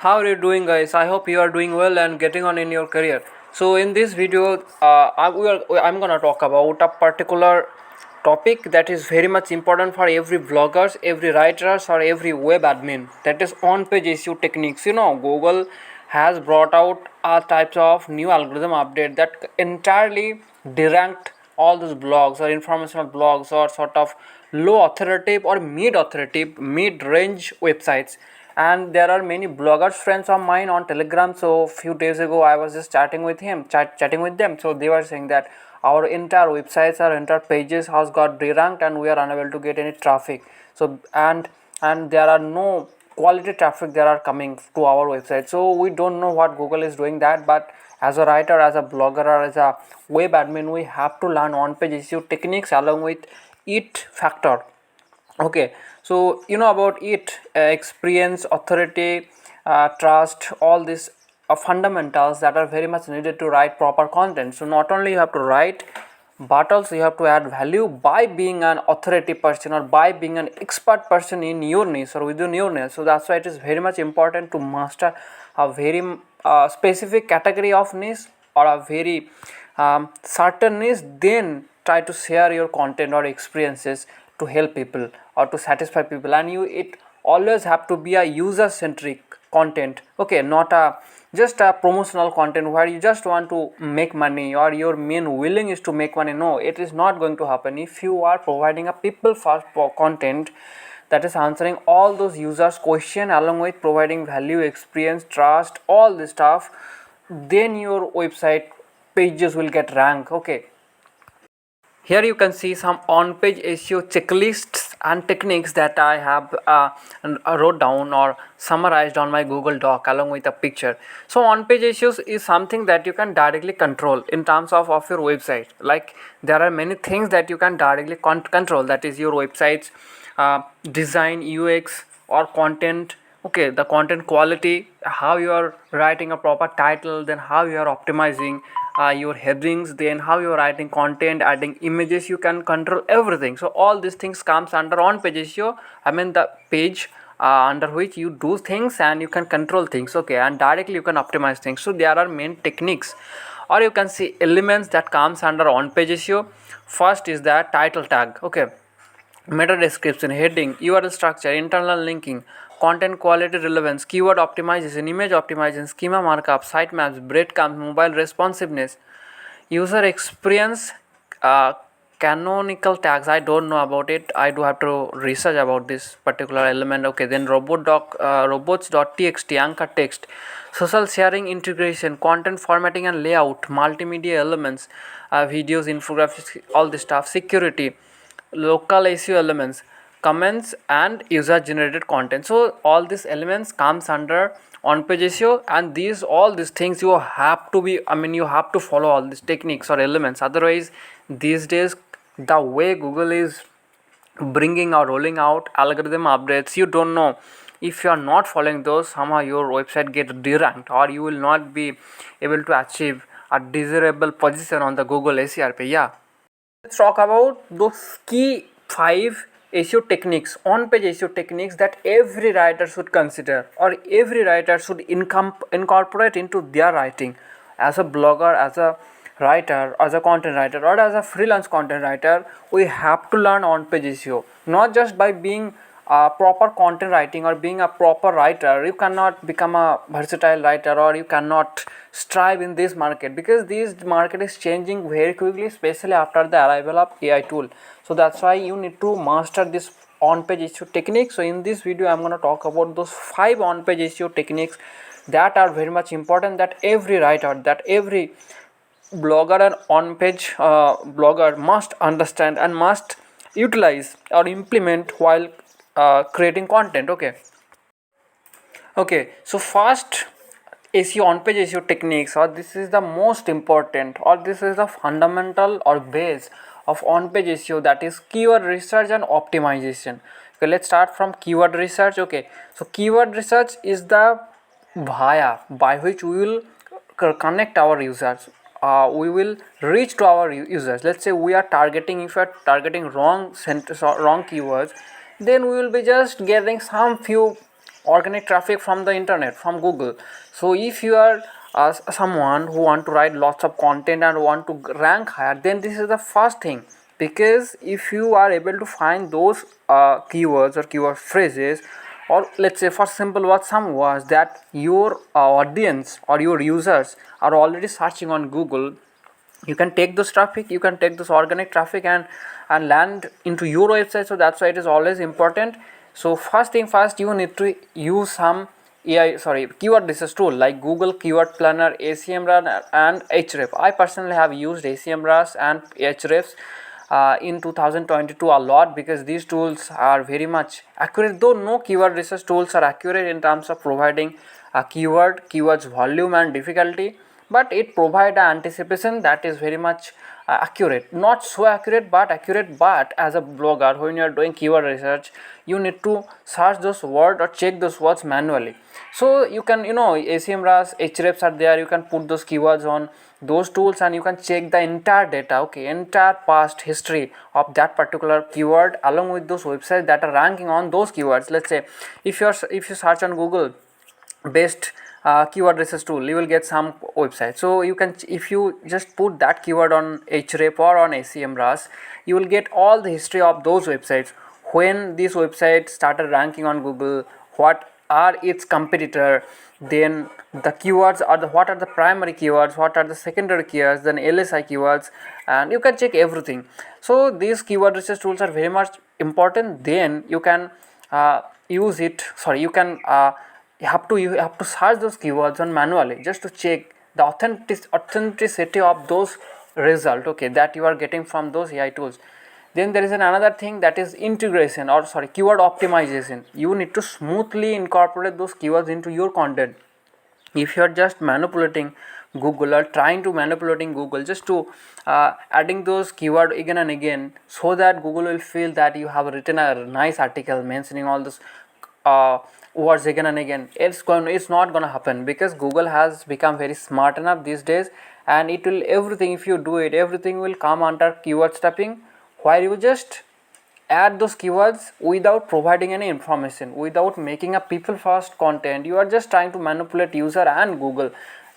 How are you doing, guys? I hope you are doing well and getting on in your career. So in this video, I'm gonna talk about a particular topic that is very much important for every bloggers, every writers, or every web admin. That is on-page SEO techniques. Google has brought out a types of new algorithm update that entirely deranked all those blogs or informational blogs or sort of low authoritative or mid authoritative mid range websites. And there are many bloggers friends of mine on Telegram. So few days ago I was just chatting with them. So they were saying that our entire websites, our entire pages has got deranked and we are unable to get any traffic. So and there are no quality traffic that are coming to our website. So we don't know what Google is doing that, but as a writer, as a blogger, or as a web admin, we have to learn on-page SEO techniques along with EEAT factor. Okay, so you know about it, experience, authority, trust, all these are fundamentals that are very much needed to write proper content. So not only you have to write, but also you have to add value by being an authority person or by being an expert person in your niche or within your niche. So that's why it is very much important to master a very specific category of niche or a very certain niche, then try to share your content or experiences to help people or to satisfy people. And it always have to be a user centric content, okay, not a just a promotional content where you just want to make money or your main willing is to make money. No, it is not going to happen. If you are providing a people first content that is answering all those users question along with providing value, experience, trust, all this stuff, then your website pages will get rank. Okay, here you can see some on-page SEO checklists and techniques that I have wrote down or summarized on my Google Doc along with a picture. So on-page SEO is something that you can directly control in terms of your website. Like there are many things that you can directly control. That is your website's design, UX, or content. Okay, the content quality, how you are writing a proper title, then how you are optimizing your headings, then how you are writing content, adding images. You can control everything. So all these things comes under on page SEO. I mean the page under which you do things and you can control things, okay, and directly you can optimize things. So there are main techniques, or you can see elements that comes under on page SEO. First is the title tag, okay, meta description, heading, URL structure, internal linking, content quality, relevance, keyword optimization, image optimization, schema markup, sitemaps, breadcrumbs, mobile responsiveness, user experience, uh, canonical tags. I don't know about it. I do have to research about this particular element. Okay, then robots.txt, anchor text, social sharing, integration, content formatting and layout, multimedia elements, videos, infographics, all this stuff, security, local SEO elements, comments and user generated content. So all these elements comes under on page SEO, and all these things you have to be, I mean you have to follow all these techniques or elements. Otherwise these days the way Google is bringing or rolling out algorithm updates, you don't know, if you are not following those, somehow your website get deranked or you will not be able to achieve a desirable position on the Google SERP. Yeah, let's talk about those key 5 SEO techniques, on-page SEO techniques that every writer should consider or every writer should incorporate into their writing. As a blogger, as a writer, as a content writer, or as a freelance content writer, we have to learn on-page SEO. Not just by being proper content writing or being a proper writer, you cannot become a versatile writer or you cannot strive in this market, because this market is changing very quickly, especially after the arrival of AI tool. So that's why you need to master this on-page SEO technique. So in this video I'm going to talk about those 5 on-page SEO techniques that are very much important, that every writer, that every blogger and on-page blogger must understand and must utilize or implement while creating content. Okay, so first SEO, on-page SEO techniques, or this is the most important, or this is the fundamental or base of on-page SEO, that is keyword research and optimization. Okay, let's start from keyword research. Okay, so keyword research is the via by which we will connect our users. We will reach to our users. Let's say we are targeting, if we are targeting wrong sentence or wrong keywords, then we will be just getting some few organic traffic from the internet, from Google. So if you are someone who want to write lots of content and want to rank higher, then this is the first thing, because if you are able to find those keywords or keyword phrases, or let's say for simple what some was that your audience or your users are already searching on Google, you can take this traffic, you can take this organic traffic and land into your website. So that's why it is always important. So first thing first, you need to use some keyword research tool like Google Keyword Planner, ACMRAS and Ahrefs. I personally have used ACMRAS and Ahrefs in 2022 a lot, because these tools are very much accurate, though no keyword research tools are accurate in terms of providing a keywords volume and difficulty, but it provide an anticipation that is very much accurate, not so accurate but accurate. But as a blogger, when you are doing keyword research, you need to search those words or check those words manually. So you can, ACMRAS, Ahrefs are there, you can put those keywords on those tools and you can check the entire data, entire past history of that particular keyword along with those websites that are ranking on those keywords. Let's say if you search on Google best keyword research tool, you will get some website. So you can, if you just put that keyword on Ahrefs or on ACMRAS, you will get all the history of those websites, when these websites started ranking on Google, what are its competitor, then the keywords are what are the primary keywords, what are the secondary keywords, then LSI keywords, and you can check everything. So these keyword research tools are very much important. Then you can use it, you can you have to search those keywords on manually just to check the authenticity of those result, that you are getting from those AI tools. Then there is another thing, that is integration, or keyword optimization. You need to smoothly incorporate those keywords into your content. If you are just manipulating Google or trying to manipulating Google just to adding those keyword again and again, so that Google will feel that you have written a nice article mentioning all those words again and again, it's not gonna happen, because Google has become very smart enough these days, and it will everything, if you do it, everything will come under keyword stuffing, where you just add those keywords without providing any information, without making a people first content. You are just trying to manipulate user and Google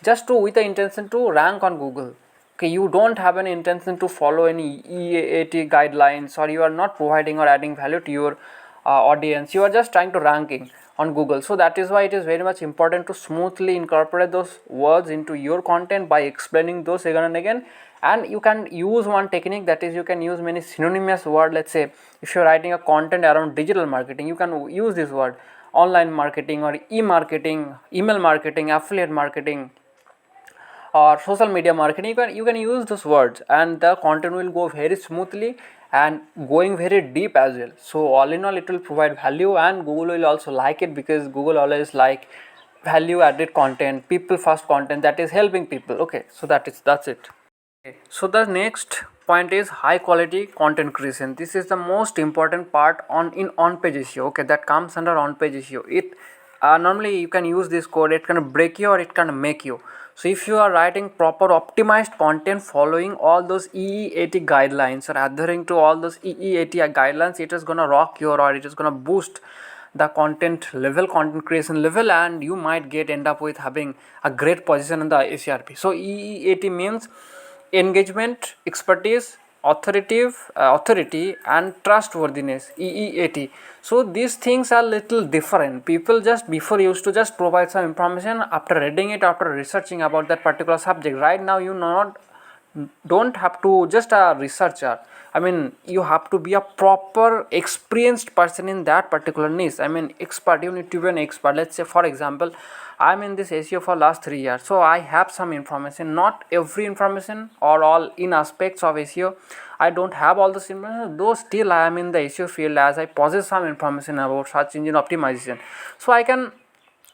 just to with the intention to rank on Google. You don't have any intention to follow any EEAT guidelines, or you are not providing or adding value to your audience. You are just trying to ranking on Google. So that is why it is very much important to smoothly incorporate those words into your content by explaining those again and again. And you can use one technique, that is you can use many synonymous word. Let's say if you're writing a content around digital marketing, you can use this word online marketing or e-marketing, email marketing, affiliate marketing, or social media marketing. You can use those words and the content will go very smoothly and going very deep as well. So all in all, it will provide value, and Google will also like it, because Google always like value added content, people first content that is helping people. So that's it. So the next point is high quality content creation. This is the most important part in on-page SEO. That comes under on-page SEO. It normally you can use this code. It can break you or it can make you. So if you are writing proper optimized content following all those EEAT guidelines or adhering to all those EEAT guidelines, it is gonna rock your, or it is gonna boost the content creation level, and you might end up with having a great position in the ACRP. So EEAT means engagement, expertise, authority and trustworthiness, EEAT. So these things are little different. People just before used to just provide some information after reading it, after researching about that particular subject. Right now you don't have to just a researcher. You have to be a proper experienced person in that particular niche. Expert. You need to be an expert. Let's say for example, I'm in this SEO for last 3 years, so I have some information, not every information or all in aspects of SEO. I don't have all this information, though still I am in the SEO field, as I possess some information about search engine optimization. So I can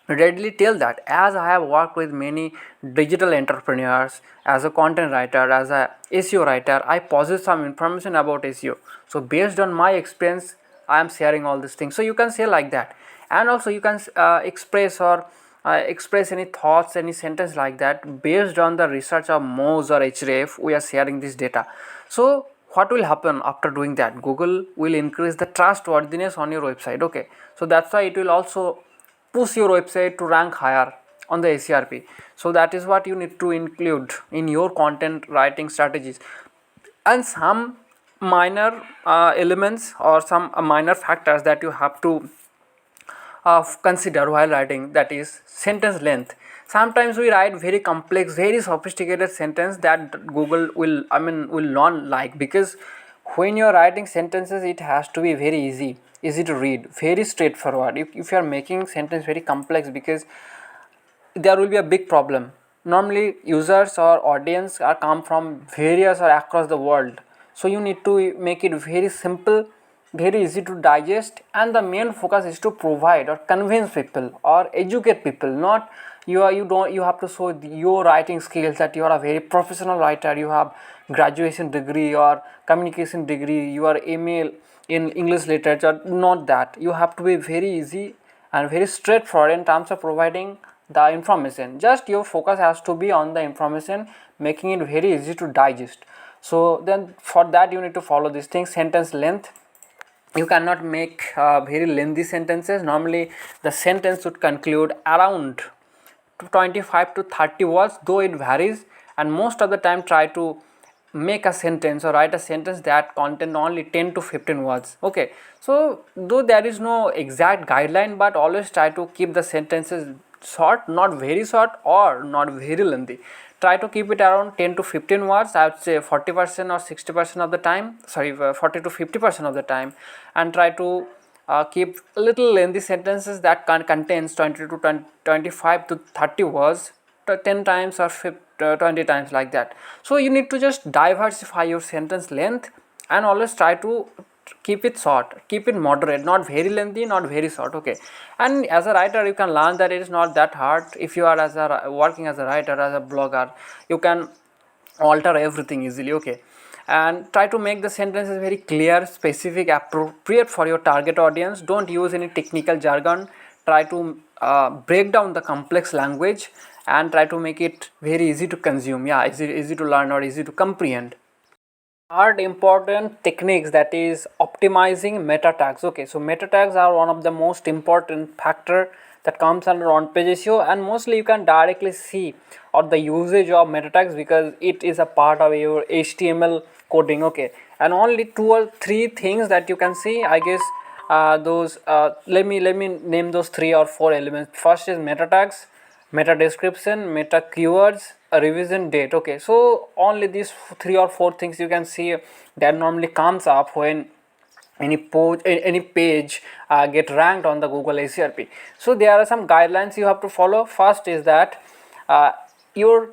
readily tell that, as I have worked with many digital entrepreneurs, as a content writer, as a SEO writer, I possess some information about SEO. So based on my experience, I am sharing all these things. So you can say like that, and also you can express any thoughts, any sentence like that based on the research of Moz or Href. We are sharing this data. So what will happen after doing that? Google will increase the trustworthiness on your website. So that's why it will also push your website to rank higher on the SERP. So that is what you need to include in your content writing strategies. And some minor elements or some minor factors that you have to consider while writing, that is sentence length. Sometimes we write very complex, very sophisticated sentence that Google will not like, because when you are writing sentences it has to be very easy to read, very straightforward. If you are making sentence very complex, because there will be a big problem. Normally users or audience are come from various or across the world, so you need to make it very simple, very easy to digest, and the main focus is to provide or convince people or educate people. Not you have to show your writing skills, that you are a very professional writer, you have graduation degree or communication degree, you are MA in English literature. Not that. You have to be very easy and very straightforward in terms of providing the information. Just your focus has to be on the information, making it very easy to digest. So then for that you need to follow these things. Sentence length, you cannot make very lengthy sentences. Normally the sentence should conclude around 25 to 30 words, though it varies, and most of the time try to make a sentence or write a sentence that contain only 10 to 15 words. Okay, so though there is no exact guideline, but always try to keep the sentences short, not very short or not very lengthy. Try to keep it around 10 to 15 words, I would say 40% or 60% of the time, 40 to 50% of the time, and try to keep little lengthy sentences that contains 20 to 25 to 30 words 10 times or 20 times, like that. So you need to just diversify your sentence length and always try to keep it short, keep it moderate, not very lengthy, not very short. Okay, and as a writer you can learn that it is not that hard. If you are working as a writer, as a blogger, you can alter everything easily. Okay, and try to make the sentences very clear, specific, appropriate for your target audience. Don't use any technical jargon. Try to break down the complex language and try to make it very easy to consume, easy to learn or easy to comprehend. Third important techniques, that is optimizing meta tags. Okay, so meta tags are one of the most important factor that comes under on-page SEO, and mostly you can directly see or the usage of meta tags because it is a part of your HTML coding. Okay, and only 2 or 3 things that you can see, I guess. Those let me name those 3 or 4 elements. First is meta tags, meta description, meta keywords, a revision date. Okay, so only these 3 or 4 things you can see that normally comes up when any page get ranked on the Google SERP. So there are some guidelines you have to follow. First is that your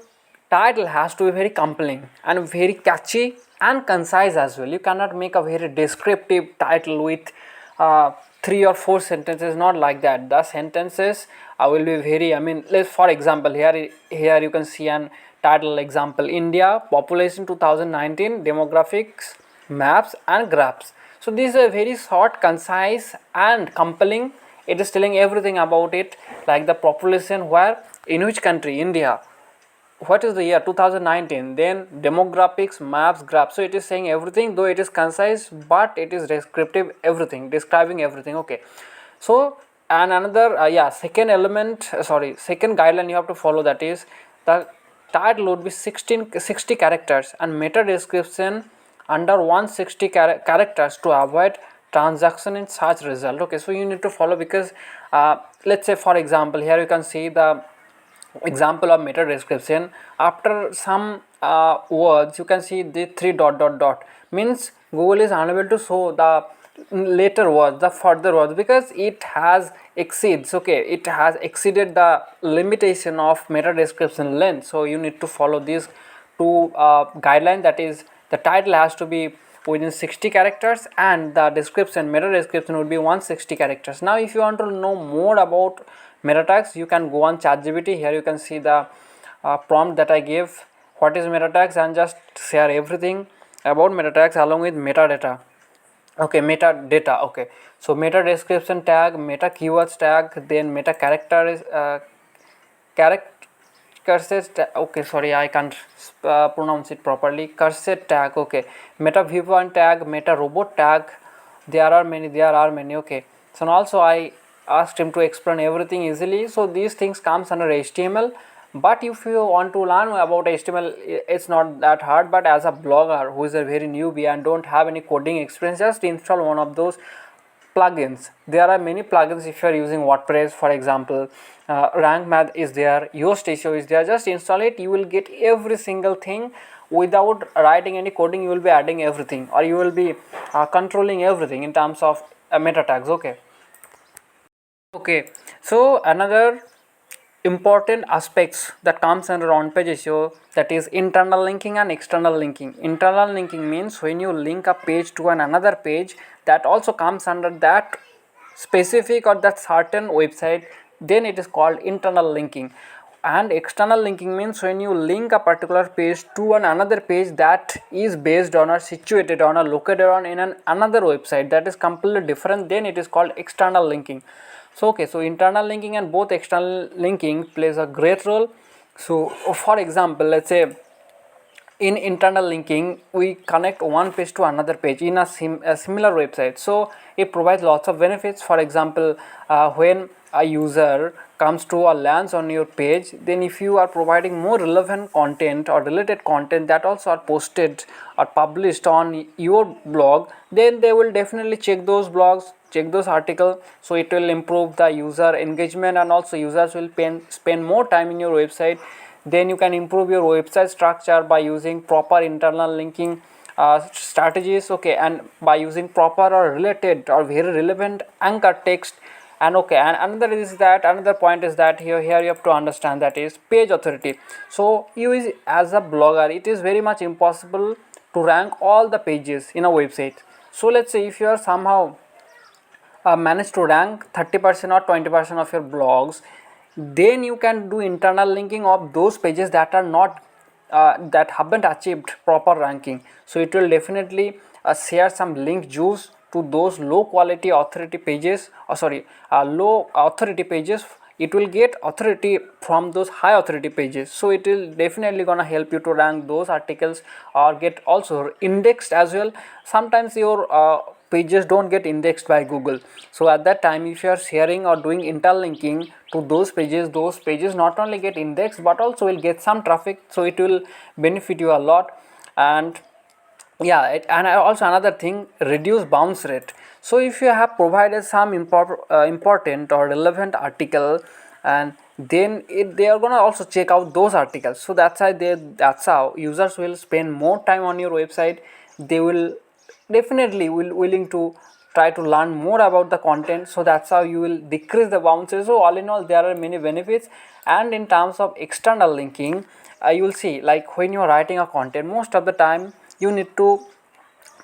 title has to be very compelling and very catchy and concise as well. You cannot make a very descriptive title with 3 or 4 sentences. Not like that. The sentences will be very, let's, for example, here you can see an title example: India population 2019 demographics, maps and graphs. So these are very short, concise and compelling. It is telling everything about it, like the population, where, in which country, India, what is the year 2019, then demographics, maps, graphs. So it is saying everything, though it is concise, but it is descriptive, everything, describing everything. Okay, so and another second element, second guideline you have to follow, that is the title would be 60 characters and meta description under 160 characters to avoid transaction in search result. Okay, so you need to follow, because let's say, for example, here you can see the example of meta description. After some words you can see the 3 dot dot dot, means Google is unable to show the later words, the further words, because it has exceeded the limitation of meta description length. So you need to follow these 2 guidelines, that is the title has to be within 60 characters and the description, meta description, would be 160 characters. Now if you want to know more about meta tags, you can go on ChatGPT. Here you can see the prompt that I gave, what is meta tags, and just share everything about meta tags along with metadata. Okay, metadata. Okay, so meta description tag, meta keywords tag, then meta characters okay, sorry, I can't pronounce it properly. Cursor tag. Okay, meta v1 tag, meta robot tag. There are many. Okay, so also I asked him to explain everything easily. So these things comes under HTML. But if you want to learn about HTML, it's not that hard. But as a blogger who is a very newbie and don't have any coding experience, just install one of those plugins. There are many plugins if you are using WordPress, for example. Rank Math is there, Yoast SEO is there. Just install it, you will get every single thing without writing any coding. You will be adding everything, or you will be controlling everything in terms of meta tags. Okay, so another important aspects that comes under on-page SEO, that is internal linking and external linking. Internal linking means when you link a page to another page that also comes under that specific or that certain website, then it is called internal linking. And external linking means when you link a particular page to another page that is based on or situated on or located on in another website that is completely different, then it is called external linking. So so internal linking and both external linking plays a great role. So for example, let's say in internal linking we connect one page to another page in a similar website, so it provides lots of benefits. For example, when a user comes to or lands on your page, then if you are providing more relevant content or related content that also are posted or published on your blog, then they will definitely check those blogs, check those articles. So it will improve the user engagement, and also users will spend more time in your website. Then you can improve your website structure by using proper internal linking strategies, and by using proper or related or very relevant anchor text. And and another point is that here you have to understand, that is page authority. So as a blogger, it is very much impossible to rank all the pages in a website. So let's say if you are somehow manage to rank 30% or 20% of your blogs, then you can do internal linking of those pages that are not that haven't achieved proper ranking. So it will definitely share some link juice to those low quality authority pages, low authority pages. It will get authority from those high authority pages, so it will definitely gonna help you to rank those articles or get also indexed as well. Sometimes your pages don't get indexed by Google, so at that time if you are sharing or doing interlinking to those pages not only get indexed but also will get some traffic, so it will benefit you a lot. And and also another thing, reduce bounce rate. So if you have provided some important or relevant article, and then they are gonna also check out those articles, so that's how users will spend more time on your website. They will definitely willing to try to learn more about the content, so that's how you will decrease the bounces. So all in all, there are many benefits. And in terms of external linking, you will see, like when you are writing a content, most of the time you need to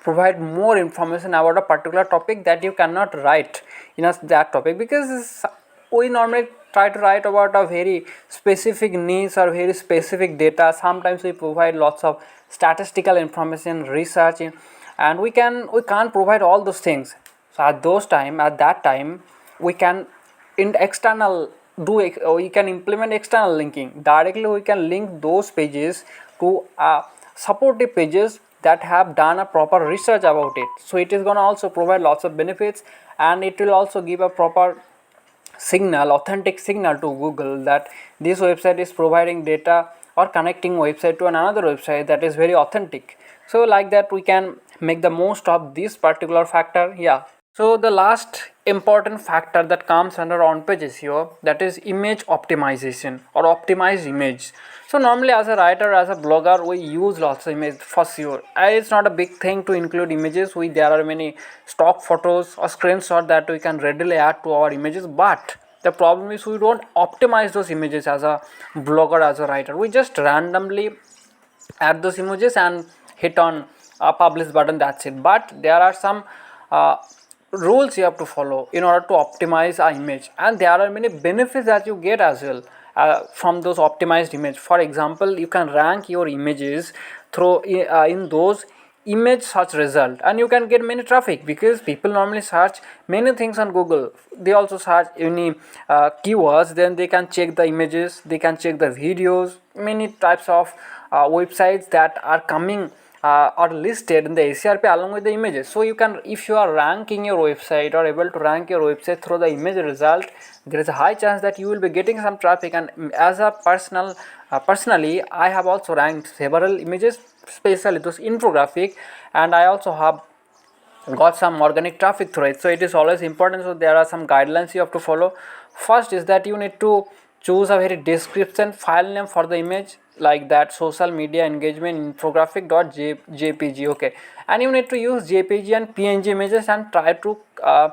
provide more information about a particular topic that you cannot write in that topic, because we normally try to write about a very specific niche or very specific data. Sometimes we provide lots of statistical information, research, and we can't provide all those things. So at that time we can in external we can implement external linking. Directly we can link those pages to supportive pages that have done a proper research about it. So it is going to also provide lots of benefits, and it will also give a proper signal, authentic signal to Google that this website is providing data or connecting website to another website that is very authentic. So like that we can make the most of this particular factor. So the last important factor that comes under on-page SEO, that is image optimization or optimized image. So normally as a writer, as a blogger, we use lots of images for sure. It's not a big thing to include images. There are many stock photos or screenshots that we can readily add to our images, but the problem is we don't optimize those images as a blogger, as a writer. We just randomly add those images and hit on a publish button, that's it. But there are some uh, rules you have to follow in order to optimize our image, and there are many benefits that you get as well from those optimized image. For example, you can rank your images through in those image search result, and you can get many traffic because people normally search many things on Google. They also search any keywords, then they can check the images, they can check the videos, many types of websites that are coming are listed in the SERP along with the images. So you can, if you are ranking your website or able to rank your website through the image result, there is a high chance that you will be getting some traffic. And as a personally, I have also ranked several images, especially those infographic, and I also have got some organic traffic through it. So it is always important. So there are some guidelines you have to follow. First is that you need to choose a very description file name for the image, like that social media engagement infographic.jpg. Okay, and you need to use jpg and png images and try to uh,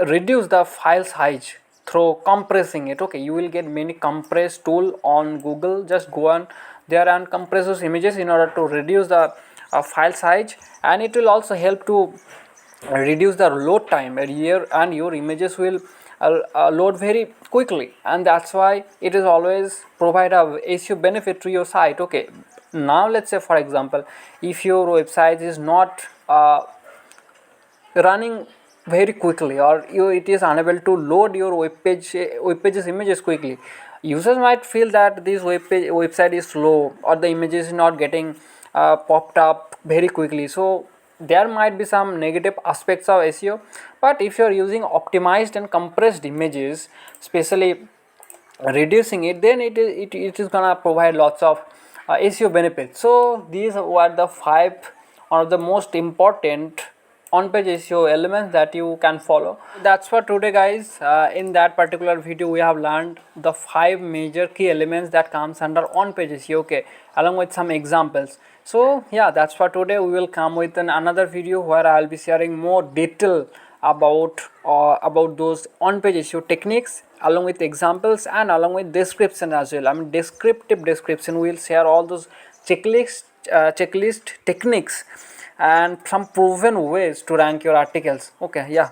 reduce the file size through compressing it. Okay, you will get many compress tool on Google. Just go on there and compress those images in order to reduce the file size, and it will also help to reduce the load time here, and your images will load very quickly, and that's why it is always provide a SEO benefit to your site. Okay, now let's say for example, if your website is not running very quickly, or it is unable to load your web pages images quickly, users might feel that this website is slow, or the images is not getting popped up very quickly. So there might be some negative aspects of SEO. But if you are using optimized and compressed images, especially reducing it, then it is gonna provide lots of SEO benefits. So these were the 5 one of the most important on-page SEO elements that you can follow. That's for today, guys. In that particular video, we have learned the 5 major key elements that comes under on-page SEO. Okay, along with some examples. So yeah, that's for today. We will come with another video where I will be sharing more detail about those on-page SEO techniques, along with examples and along with description as well. I mean descriptive description. We will share all those checklist techniques and some proven ways to rank your articles. Okay, yeah.